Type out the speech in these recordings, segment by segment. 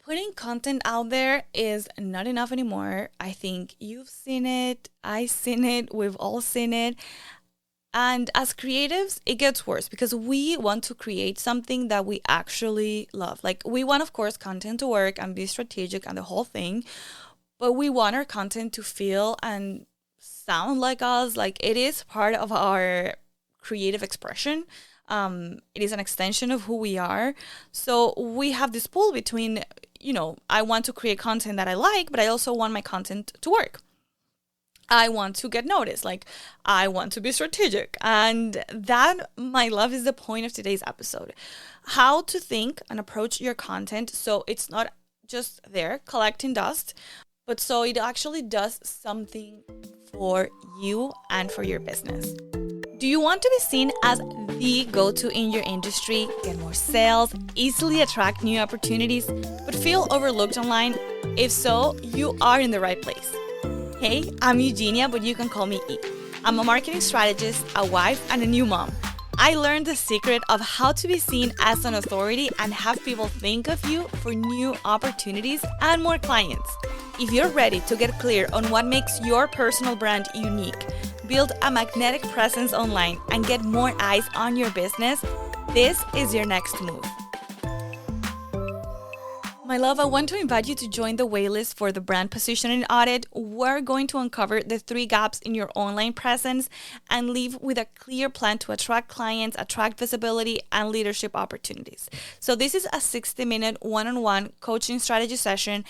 Putting content out there is not enough anymore. I think you've seen it, I've seen it, we've all seen it. And as creatives, it gets worse because we want to create something that we actually love. Like, we want, of course, content to work and be strategic and the whole thing, but we want our content to feel and sound like us. Like, it is part of our creative expression. It is an extension of who we are. So we have this pull between, I want to create content that I like, but I also want my content to work. I want to get noticed. Like, I want to be strategic. And that, my love, is the point of today's episode. How to think and approach your content so it's not just there collecting dust, but so it actually does something for you and for your business. Do you want to be seen as the go-to in your industry, get more sales, easily attract new opportunities, but feel overlooked online? If so, you are in the right place. Hey, I'm Eugenia, but you can call me E. I'm a marketing strategist, a wife, and a new mom. I learned the secret of how to be seen as an authority and have people think of you for new opportunities and more clients. If you're ready to get clear on what makes your personal brand unique, build a magnetic presence online, and get more eyes on your business, this is your next move. My love, I want to invite you to join the waitlist for the brand positioning audit. We're going to uncover the 3 gaps in your online presence and leave with a clear plan to attract clients, attract visibility, and leadership opportunities. So this is a 60-minute one-on-one coaching strategy session,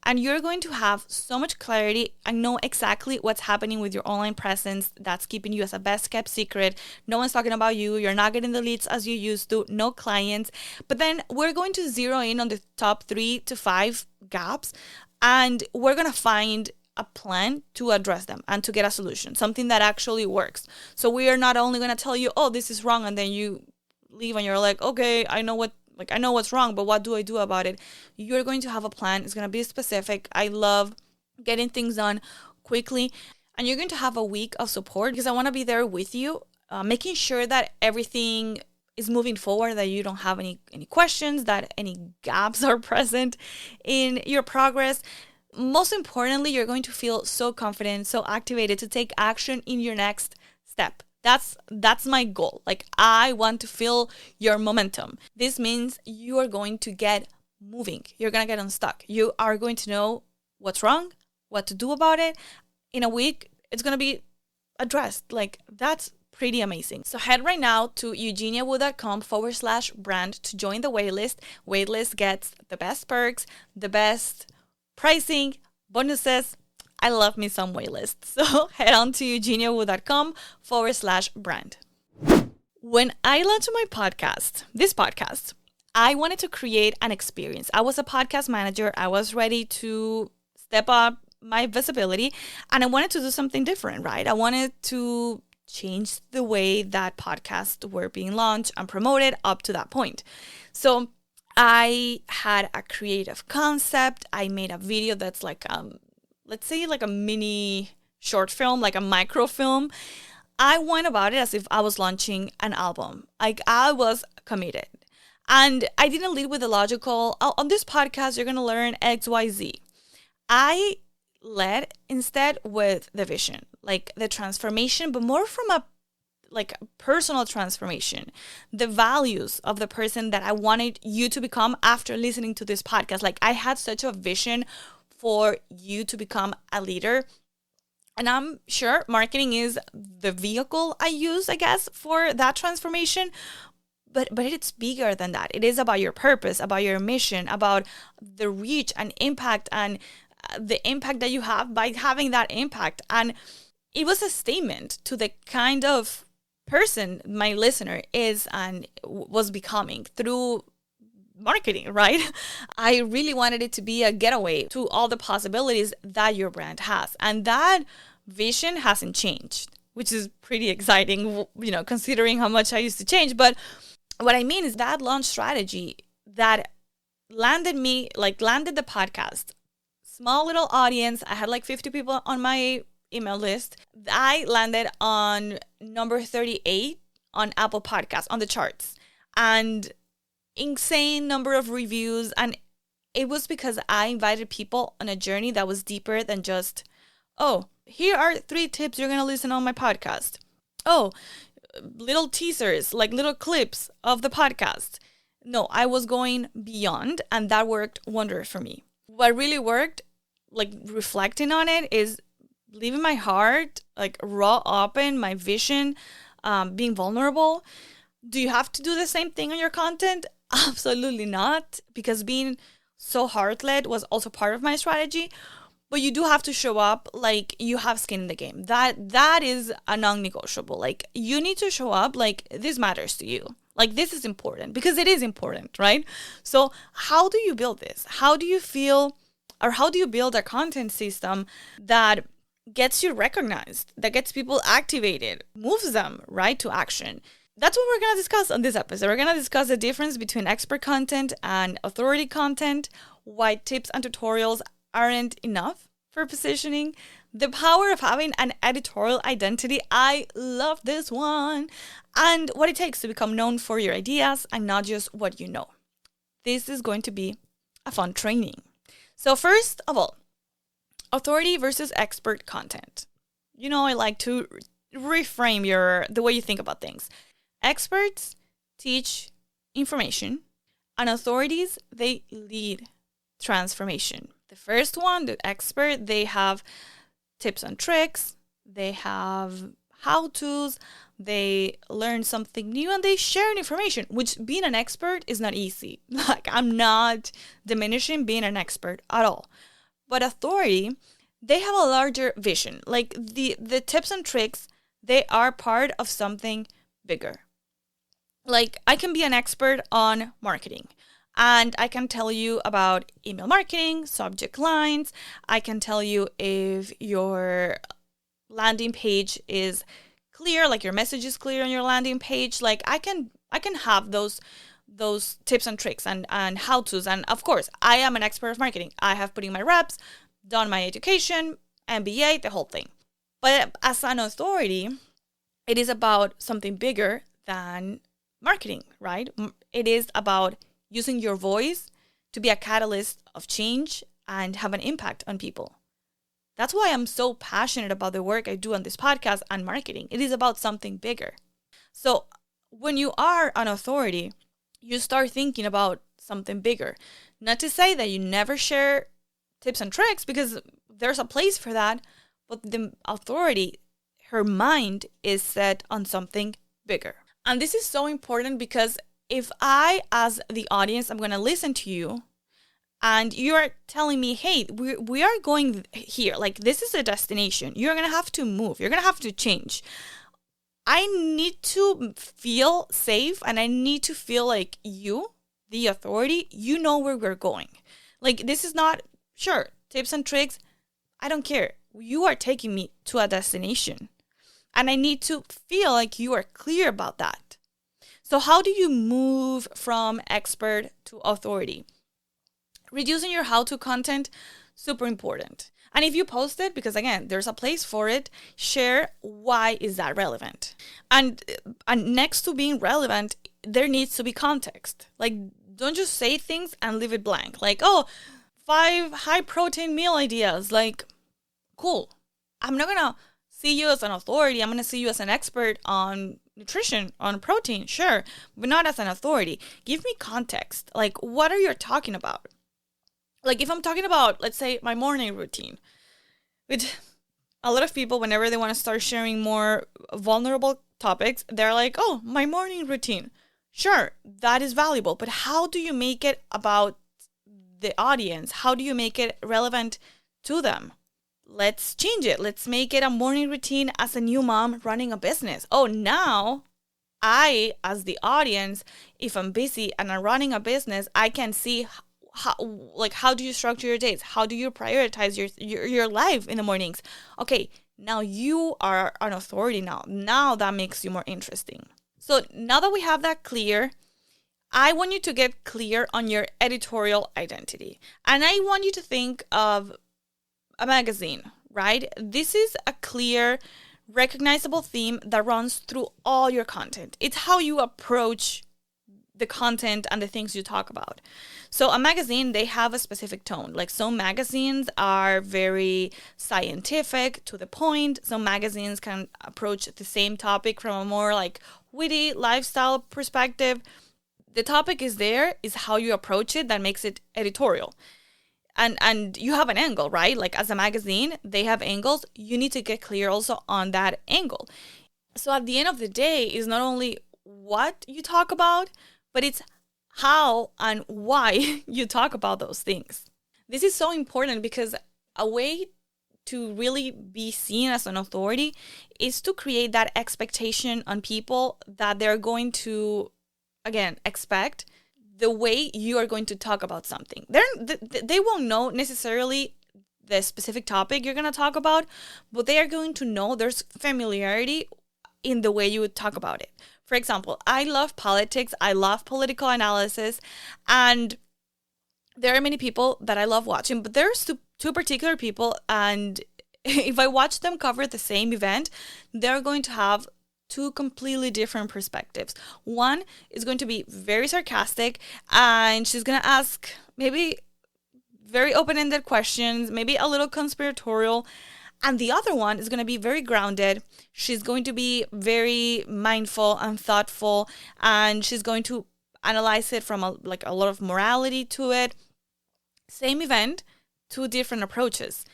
and you're going to have so much clarity and know exactly what's happening with your online presence that's keeping you as a best kept secret. No one's talking about you. You're not getting the leads as you used to. No clients. But then we're going to zero in on the top 3 to 5 gaps, and we're going to find a plan to address them and to get a solution, something that actually works. So we are not only going to tell you, oh, this is wrong, and then you leave and you're like, okay, I know what's wrong, but what do I do about it? You're going to have a plan. It's going to be specific. I love getting things done quickly. And you're going to have a week of support because I want to be there with you, making sure that everything is moving forward, that you don't have any questions, that any gaps are present in your progress. Most importantly, you're going to feel so confident, so activated to take action in your next step. That's my goal. Like, I want to feel your momentum. This means you are going to get moving. You're going to get unstuck. You are going to know what's wrong, what to do about it. In a week, it's going to be addressed. Like, that's pretty amazing. So head right now to eugeniawu.com/brand to join the waitlist. Waitlist gets the best perks, the best pricing, bonuses. I love me some waitlist. So head on to eugeniawu.com/brand. When I launched this podcast, I wanted to create an experience. I was a podcast manager. I was ready to step up my visibility, and I wanted to do something different, right? I wanted to change the way that podcasts were being launched and promoted up to that point. So I had a creative concept. I made a video that's like, let's say like a mini short film, like a microfilm. I went about it as if I was launching an album. Like, I was committed. And I didn't lead with the logical, on this podcast, you're going to learn X, Y, Z. I led instead with the vision, like the transformation, but more from a personal transformation, the values of the person that I wanted you to become after listening to this podcast. Like, I had such a vision for you to become a leader. And I'm sure marketing is the vehicle I use, I guess, for that transformation. But it's bigger than that. It is about your purpose, about your mission, about the reach and impact, and the impact that you have by having that impact. And it was a statement to the kind of person my listener is and was becoming through marketing, right? I really wanted it to be a getaway to all the possibilities that your brand has. And that vision hasn't changed, which is pretty exciting, considering how much I used to change. But what I mean is that launch strategy that landed the podcast. Small little audience. I had like 50 people on my email list. I landed on number 38 on Apple Podcasts on the charts. And insane number of reviews, and it was because I invited people on a journey that was deeper than just, oh, here are 3 tips you're going to listen on my podcast. Oh, little teasers, like little clips of the podcast. No, I was going beyond, and that worked wonders for me. What really worked, like reflecting on it, is leaving my heart, like raw open, my vision, being vulnerable. Do you have to do the same thing on your content? Absolutely not, because being so heart-led was also part of my strategy. But you do have to show up like you have skin in the game. That is a non-negotiable. Like, you need to show up like this matters to you. Like, this is important, because it is important, right? So how do you build this? How do you feel, or how do you build a content system that gets you recognized, that gets people activated, moves them right to action? That's what we're going to discuss on this episode. We're going to discuss the difference between expert content and authority content, why tips and tutorials aren't enough for positioning, the power of having an editorial identity. I love this one. And what it takes to become known for your ideas and not just what you know. This is going to be a fun training. So first of all, authority versus expert content. You know, I like to reframe the way you think about things. Experts teach information, and authorities, they lead transformation. The first one, the expert, they have tips and tricks, they have how-tos, they learn something new, and they share information, which being an expert is not easy. Like, I'm not diminishing being an expert at all. But authority, they have a larger vision. Like, the tips and tricks, they are part of something bigger. Like, I can be an expert on marketing, and I can tell you about email marketing, subject lines. I can tell you if your landing page is clear, like your message is clear on your landing page. Like, I can have those tips and tricks and how-tos. And of course, I am an expert of marketing. I have put in my reps, done my education, MBA, the whole thing. But as an authority, it is about something bigger than marketing, right? It is about using your voice to be a catalyst of change and have an impact on people. That's why I'm so passionate about the work I do on this podcast and marketing. It is about something bigger. So when you are an authority, you start thinking about something bigger. Not to say that you never share tips and tricks, because there's a place for that, but the authority, her mind is set on something bigger. And this is so important, because if I, as the audience, I'm going to listen to you, and you're telling me, hey, we are going here, like this is a destination, you're going to have to move, you're going to have to change. I need to feel safe, and I need to feel like you, the authority, you know where we're going. Like, this is not, sure, tips and tricks, I don't care. You are taking me to a destination. And I need to feel like you are clear about that. So how do you move from expert to authority? Reducing your how-to content, super important. And if you post it, because again, there's a place for it, share why is that relevant. And next to being relevant, there needs to be context. Like, don't just say things and leave it blank. Like, oh, 5 high-protein meal ideas. Like, cool. I'm not going to see you as an authority. I'm going to see you as an expert on nutrition, on protein, sure, but not as an authority. Give me context. Like, what are you talking about? Like, if I'm talking about, let's say, my morning routine, which a lot of people, whenever they want to start sharing more vulnerable topics, they're like, oh, my morning routine. Sure, that is valuable, but how do you make it about the audience? How do you make it relevant to them? Let's change it. Let's make it a morning routine as a new mom running a business. Oh, now I, as the audience, if I'm busy and I'm running a business, I can see how do you structure your days? How do you prioritize your life in the mornings? Okay, now you are an authority now. Now that makes you more interesting. So now that we have that clear, I want you to get clear on your editorial identity. And I want you to think of a magazine, right? This is a clear, recognizable theme that runs through all your content. It's how you approach the content and the things you talk about. So a magazine, they have a specific tone. Like some magazines are very scientific, to the point. Some magazines can approach the same topic from a more like witty lifestyle perspective. The topic is there, is how you approach it that makes it editorial. And you have an angle, right? Like as a magazine, they have angles. You need to get clear also on that angle. So at the end of the day, it's not only what you talk about, but it's how and why you talk about those things. This is so important because a way to really be seen as an authority is to create that expectation on people that they're going to, again, expect the way you are going to talk about something. They won't know necessarily the specific topic you're going to talk about, but they are going to know there's familiarity in the way you would talk about it. For example, I love politics, I love political analysis, and there are many people that I love watching, but there's two particular people, and if I watch them cover the same event, they're going to have two completely different perspectives. One is going to be very sarcastic, and she's going to ask maybe very open-ended questions, maybe a little conspiratorial. And the other one is going to be very grounded. She's going to be very mindful and thoughtful, and she's going to analyze it from a lot of morality to it. Same event, two different approaches.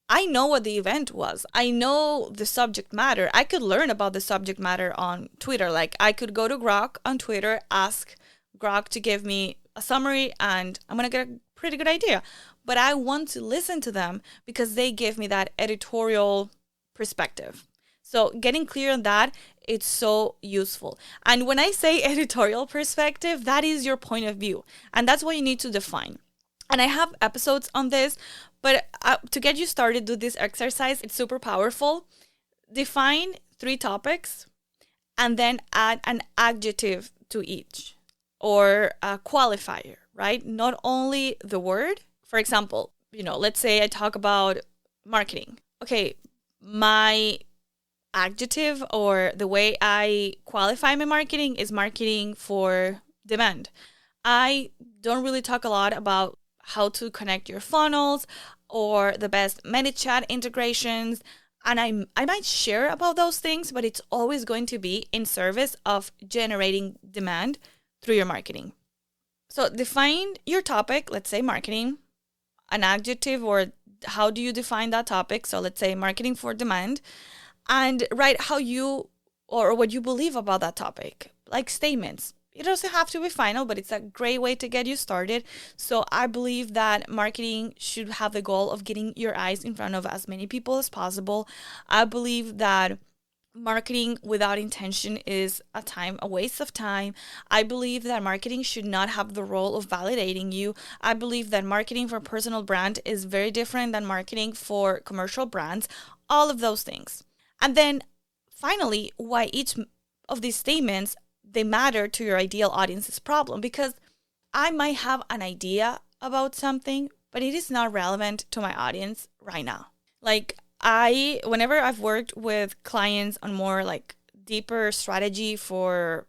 I know what the event was. I know the subject matter. I could learn about the subject matter on Twitter. Like I could go to Grok on Twitter, ask Grok to give me a summary, and I'm going to get a pretty good idea. But I want to listen to them because they give me that editorial perspective. So getting clear on that, it's so useful. And when I say editorial perspective, that is your point of view. And that's what you need to define. And I have episodes on this, but to get you started, do this exercise. It's super powerful. Define 3 topics and then add an adjective to each or a qualifier, right? Not only the word. For example, let's say I talk about marketing. Okay, my adjective or the way I qualify my marketing is marketing for demand. I don't really talk a lot about how to connect your funnels or the best ManyChat integrations. And I might share about those things, but it's always going to be in service of generating demand through your marketing. So define your topic, let's say marketing, an adjective or how do you define that topic? So let's say marketing for demand, and write how you or what you believe about that topic, like statements. It doesn't have to be final, but it's a great way to get you started. So I believe that marketing should have the goal of getting your eyes in front of as many people as possible. I believe that marketing without intention is a waste of time. I believe that marketing should not have the role of validating you. I believe that marketing for personal brand is very different than marketing for commercial brands. All of those things. And then finally, why each of these statements, they matter to your ideal audience's problem, because I might have an idea about something, but it is not relevant to my audience right now. Like whenever I've worked with clients on more like deeper strategy for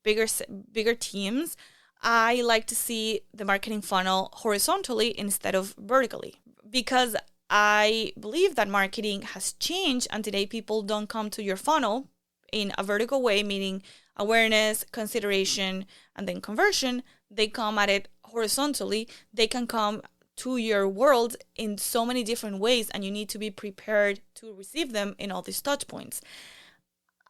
bigger teams, I like to see the marketing funnel horizontally instead of vertically, because I believe that marketing has changed, and today people don't come to your funnel in a vertical way, meaning awareness, consideration, and then conversion. They come at it horizontally. They can come to your world in so many different ways, and you need to be prepared to receive them in all these touch points.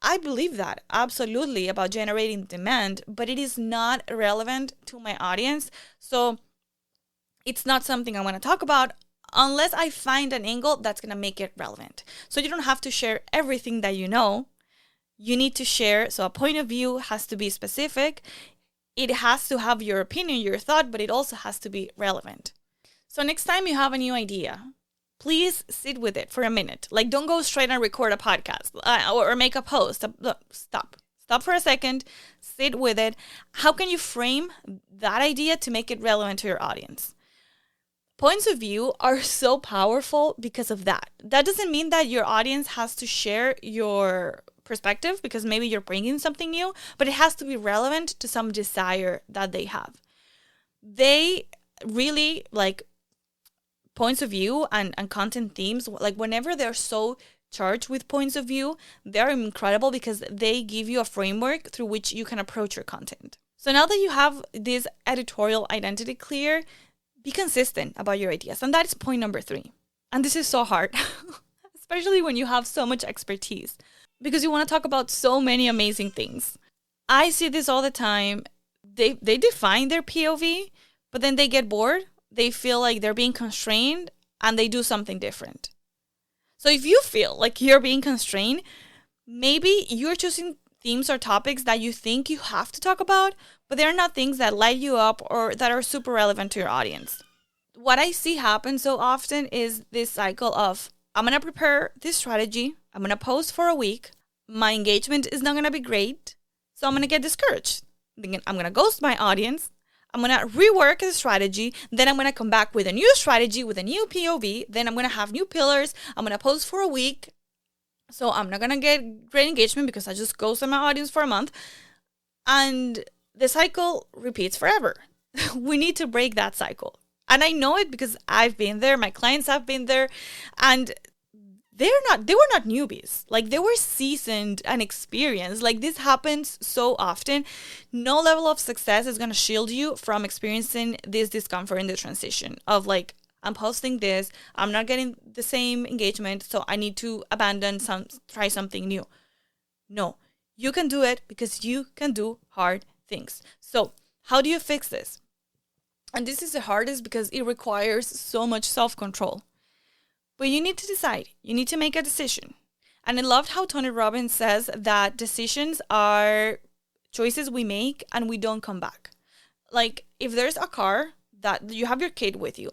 I believe that absolutely about generating demand, but it is not relevant to my audience. So it's not something I want to talk about unless I find an angle that's going to make it relevant. So you don't have to share everything that you know. You need to share. So a point of view has to be specific. It has to have your opinion, your thought, but it also has to be relevant. So next time you have a new idea, please sit with it for a minute. Like, don't go straight and record a podcast or make a post. Stop for a second, sit with it. How can you frame that idea to make it relevant to your audience? Points of view are so powerful because of that. That doesn't mean that your audience has to share your perspective because maybe you're bringing something new, but it has to be relevant to some desire that they have. They really like points of view and content themes. Like whenever they're so charged with points of view, they're incredible because they give you a framework through which you can approach your content. So now that you have this editorial identity clear, be consistent about your ideas. And that is point number 3. And this is so hard, especially when you have so much expertise, because you want to talk about so many amazing things. I see this all the time. They define their POV, but then they get bored. They feel like they're being constrained and they do something different. So if you feel like you're being constrained, maybe you're choosing themes or topics that you think you have to talk about, but they're not things that light you up or that are super relevant to your audience. What I see happen so often is this cycle of, I'm going to prepare this strategy, I'm going to post for a week, my engagement is not going to be great, so I'm going to get discouraged. I'm going to ghost my audience, I'm going to rework the strategy, then I'm going to come back with a new strategy, with a new POV, then I'm going to have new pillars, I'm going to post for a week, so I'm not going to get great engagement because I just ghosted my audience for a month, and the cycle repeats forever. We need to break that cycle. And I know it because I've been there, my clients have been there, and they were not newbies. Like, they were seasoned and experienced. Like, this happens so often. No level of success is going to shield you from experiencing this discomfort in the transition of like, I'm posting this, I'm not getting the same engagement, so I need to try something new. No, you can do it because you can do hard things. So how do you fix this? And this is the hardest because it requires so much self-control. But you need to decide. You need to make a decision. And I loved how Tony Robbins says that decisions are choices we make and we don't come back. Like, if there's a car that you have your kid with you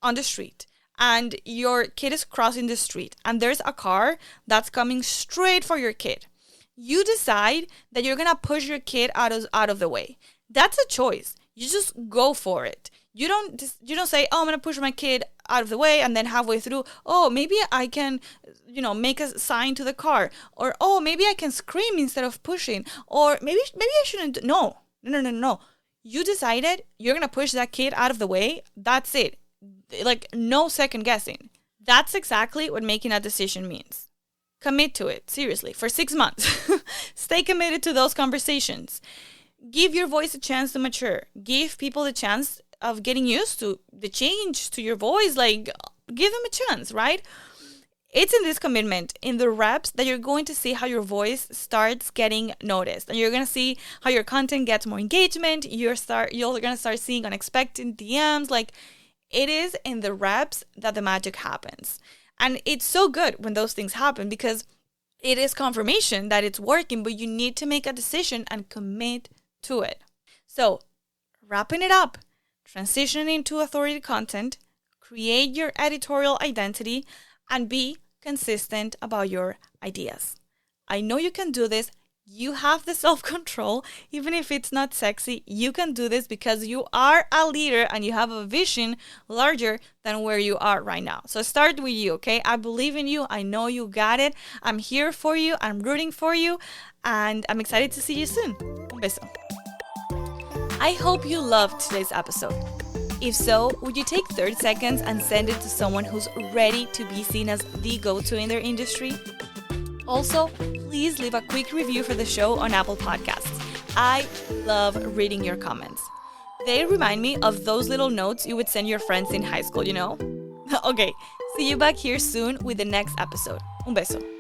on the street and your kid is crossing the street and there's a car that's coming straight for your kid, you decide that you're going to push your kid out of the way. That's a choice. You just go for it. You don't say, oh, I'm going to push my kid out of the way, and then halfway through, oh, maybe I can, make a sign to the car, or oh, maybe I can scream instead of pushing, or maybe I shouldn't. No. You decided you're going to push that kid out of the way. That's it. Like, no second guessing. That's exactly what making a decision means. Commit to it, seriously, for 6 months. Stay committed to those conversations. Give your voice a chance to mature. Give people the chance of getting used to the change to your voice. Like, give them a chance, right? It's in this commitment, in the reps, that you're going to see how your voice starts getting noticed. And you're going to see how your content gets more engagement. You're going to start seeing unexpected DMs. Like, it is in the reps that the magic happens. And it's so good when those things happen because it is confirmation that it's working, but you need to make a decision and commit to it. So, wrapping it up, transitioning to authority content, create your editorial identity, and be consistent about your ideas. I know you can do this. You have the self-control. Even if it's not sexy, you can do this because you are a leader and you have a vision larger than where you are right now. So start with you, okay? I believe in you. I know you got it. I'm here for you. I'm rooting for you. And I'm excited to see you soon. Un beso. I hope you loved today's episode. If so, would you take 30 seconds and send it to someone who's ready to be seen as the go-to in their industry? Also, please leave a quick review for the show on Apple Podcasts. I love reading your comments. They remind me of those little notes you would send your friends in high school, Okay, see you back here soon with the next episode. Un beso.